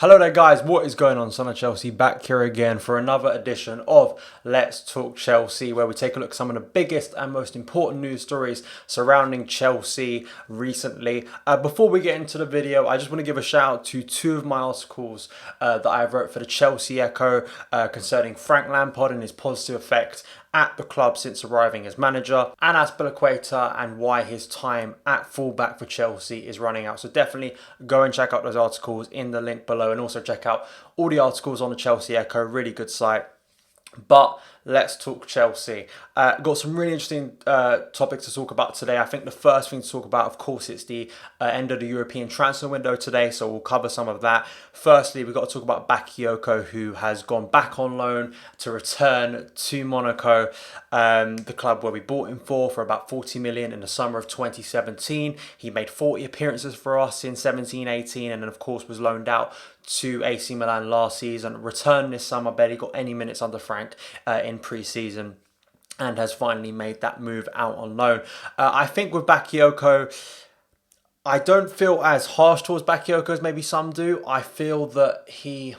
Hello there guys, what is going on? Son of Chelsea back here again for another edition of Let's Talk Chelsea, where we take a look at some of the biggest and most important news stories surrounding Chelsea recently. Before we get into the video, I just want to give a shout out to two of my articles that I wrote for the Chelsea Echo concerning Frank Lampard and his positive effect at the club since arriving as manager, and as Bakayoko and why his time at fullback for Chelsea is running out. So definitely go and check out those articles in the link below, and also check out all the articles on the Chelsea Echo, really good site. But let's talk Chelsea. Got some really interesting topics to talk about today. I think the first thing to talk about, of course, it's the end of the European transfer window today, so we'll cover some of that. Firstly, we've got to talk about Bakayoko, who has gone back on loan to return to Monaco, the club where we bought him for about 40 million in the summer of 2017. He made 40 appearances for us in 17-18, and then of course was loaned out to AC Milan last season, returned this summer, barely got any minutes under Frank in pre-season, and has finally made that move out on loan. I think with Bakayoko, I don't feel as harsh towards Bakayoko as maybe some do. I feel that he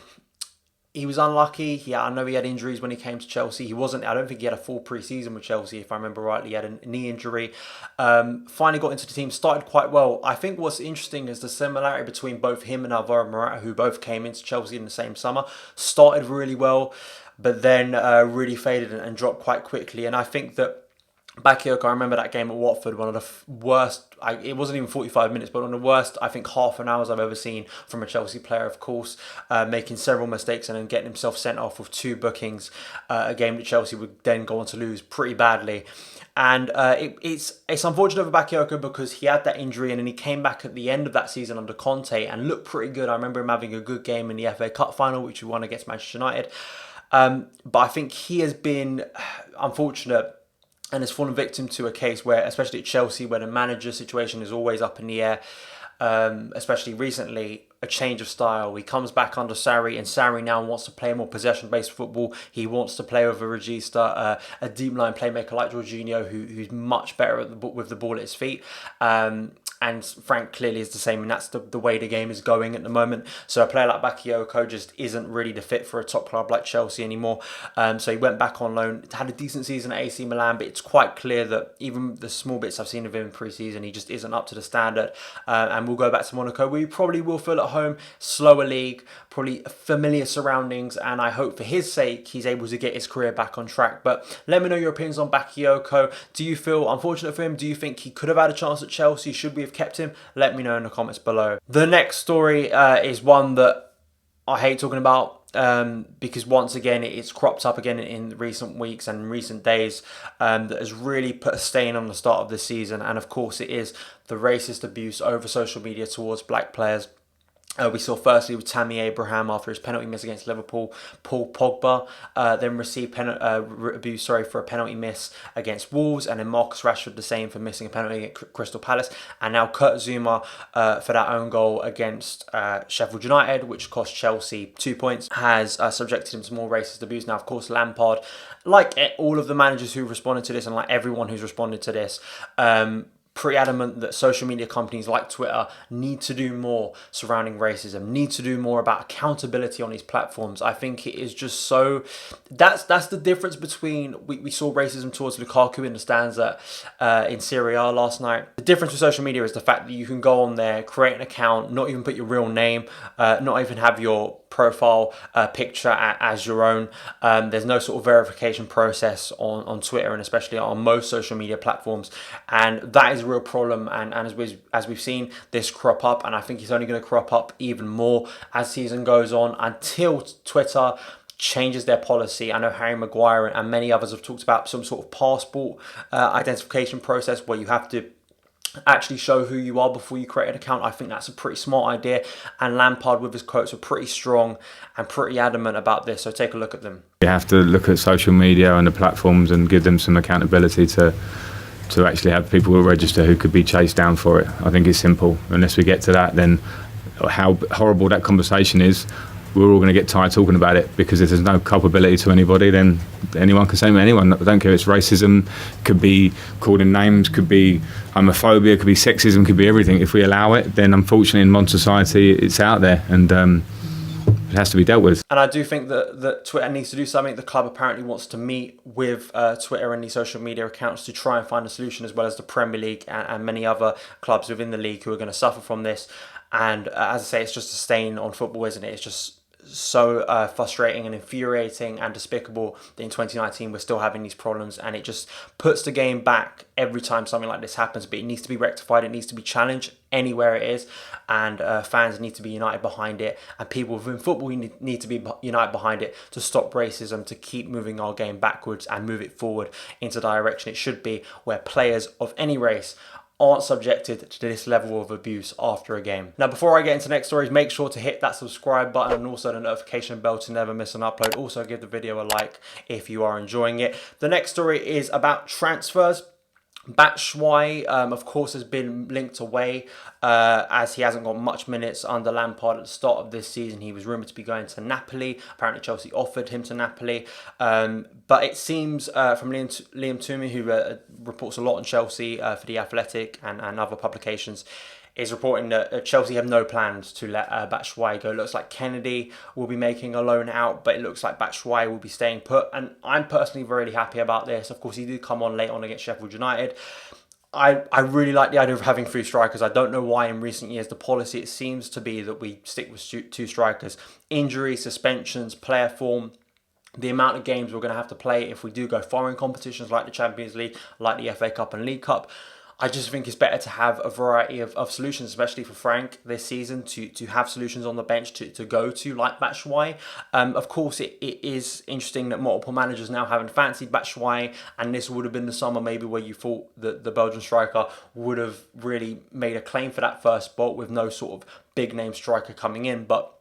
was unlucky. I know he had injuries when he came to Chelsea. I don't think he had a full pre-season with Chelsea, if I remember rightly. He had a knee injury. Finally got into the team, started quite well. I think what's interesting is the similarity between both him and Alvaro Morata, who both came into Chelsea in the same summer. Started really well, but then really faded and dropped quite quickly. And I think that Bakayoko, I remember that game at Watford, one of the worst, it wasn't even 45 minutes, but one of the worst, I think, half an hours I've ever seen from a Chelsea player, of course, making several mistakes and then getting himself sent off with 2 bookings, a game that Chelsea would then go on to lose pretty badly. And it's unfortunate for Bakayoko because he had that injury and then he came back at the end of that season under Conte and looked pretty good. I remember him having a good game in the FA Cup final, which we won against Manchester United. But I think he has been unfortunate and has fallen victim to a case where, especially at Chelsea, where the manager situation is always up in the air, especially recently, a change of style. He comes back under Sarri, and Sarri now wants to play more possession-based football. He wants to play with a regista, a deep line playmaker like Jorginho, who's much better with the ball at his feet. And Frank clearly is the same, and that's the way the game is going at the moment. So a player like Bakayoko just isn't really the fit for a top club like Chelsea anymore. So he went back on loan, had a decent season at AC Milan, but it's quite clear that even the small bits I've seen of him in pre-season, he just isn't up to the standard. And we'll go back to Monaco. We probably will feel at home, slower league, probably familiar surroundings, and I hope for his sake he's able to get his career back on track. But let me know your opinions on Bakayoko. Do you feel unfortunate for him? Do you think he could have had a chance at Chelsea? Should we have kept him? Let me know in the comments below. The next story is one that I hate talking about because once again it's cropped up again in recent weeks and recent days that has really put a stain on the start of this season, and of course it is the racist abuse over social media towards black players. We saw firstly with Tammy Abraham after his penalty miss against Liverpool. Paul Pogba then received abuse for a penalty miss against Wolves, and then Marcus Rashford the same for missing a penalty at Crystal Palace, and now Kurt Zouma for that own goal against Sheffield United, which cost Chelsea 2 points, has subjected him to more racist abuse. Now, of course, Lampard, like all of the managers who responded to this, and like everyone who's responded to this, pretty adamant that social media companies like Twitter need to do more surrounding racism, need to do more about accountability on these platforms. I think it is just so... That's the difference between... We saw racism towards Lukaku in the stands in Serie A last night. The difference with social media is the fact that you can go on there, create an account, not even put your real name, not even have your profile picture as your own. There's no sort of verification process on Twitter, and especially on most social media platforms, and that is a real problem. And as we've seen this crop up, and I think it's only going to crop up even more as season goes on until Twitter changes their policy. I know Harry Maguire and many others have talked about some sort of passport identification process where you have to actually show who you are before you create an account. I think that's a pretty smart idea, and Lampard with his quotes are pretty strong and pretty adamant about this, so take a look at them. You have to look at social media and the platforms and give them some accountability to actually have people who register who could be chased down for it. I think it's simple. Unless we get to that, then how horrible that conversation is, we're all going to get tired talking about it, because if there's no culpability to anybody, then anyone can say to anyone. I don't care if it's racism, could be calling names, could be homophobia, could be sexism, could be everything. If we allow it, then unfortunately in modern society it's out there, and has to be dealt with. And I do think that Twitter needs to do something. The club apparently wants to meet with Twitter and the social media accounts to try and find a solution, as well as the Premier League and many other clubs within the league who are going to suffer from this. And as I say, it's just a stain on football, isn't it? It's just so frustrating and infuriating and despicable that in 2019 we're still having these problems, and it just puts the game back every time something like this happens. But it needs to be rectified, it needs to be challenged anywhere it is, and fans need to be united behind it, and people within football need to be united behind it to stop racism, to keep moving our game backwards and move it forward into the direction it should be, where players of any race aren't subjected to this level of abuse after a game. Now, before I get into next stories, make sure to hit that subscribe button and also the notification bell to never miss an upload. Also, give the video a like if you are enjoying it. The next story is about transfers. Batshuayi, of course, has been linked away as he hasn't got much minutes under Lampard at the start of this season. He was rumoured to be going to Napoli. Apparently, Chelsea offered him to Napoli. But it seems from Liam Toomey, who reports a lot on Chelsea for The Athletic and other publications, is reporting that Chelsea have no plans to let Batshuayi go. It looks like Kennedy will be making a loan out, but it looks like Batshuayi will be staying put. And I'm personally really happy about this. Of course, he did come on late on against Sheffield United. I really like the idea of having 3 strikers. I don't know why in recent years the policy, it seems to be that we stick with 2 strikers. Injuries, suspensions, player form, the amount of games we're going to have to play if we do go far in competitions like the Champions League, like the FA Cup and League Cup. I just think it's better to have a variety of solutions, especially for Frank this season, to have solutions on the bench to go to, like Batshuayi. Of course, it is interesting that multiple managers now haven't fancied Batshuayi, and this would have been the summer maybe where you thought that the Belgian striker would have really made a claim for that first spot with no sort of big name striker coming in. But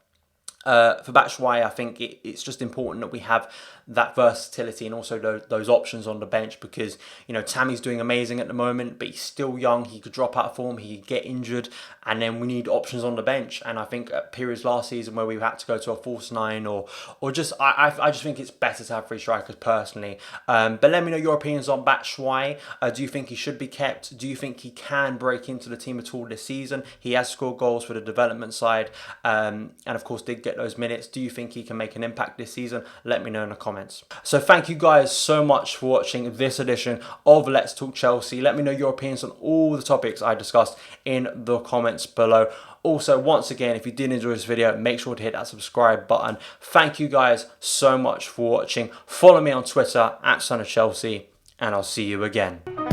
for Batshuayi, I think it's just important that we have that versatility and also those options on the bench, because, you know, Tammy's doing amazing at the moment, but he's still young. He could drop out of form, he could get injured, and then we need options on the bench. And I think at periods last season where we had to go to a false 9 or just I just think it's better to have 3 strikers personally. But let me know your opinions on Batshuayi. Do you think he should be kept? Do you think he can break into the team at all this season? He has scored goals for the development side, and of course did get those minutes. Do you think he can make an impact this season? Let me know in the comments. So thank you guys so much for watching this edition of Let's Talk Chelsea. Let me know your opinions on all the topics I discussed in the comments below. Also, once again, if you did enjoy this video, make sure to hit that subscribe button. Thank you guys so much for watching. Follow me on Twitter @SonOfChelsea, and I'll see you again.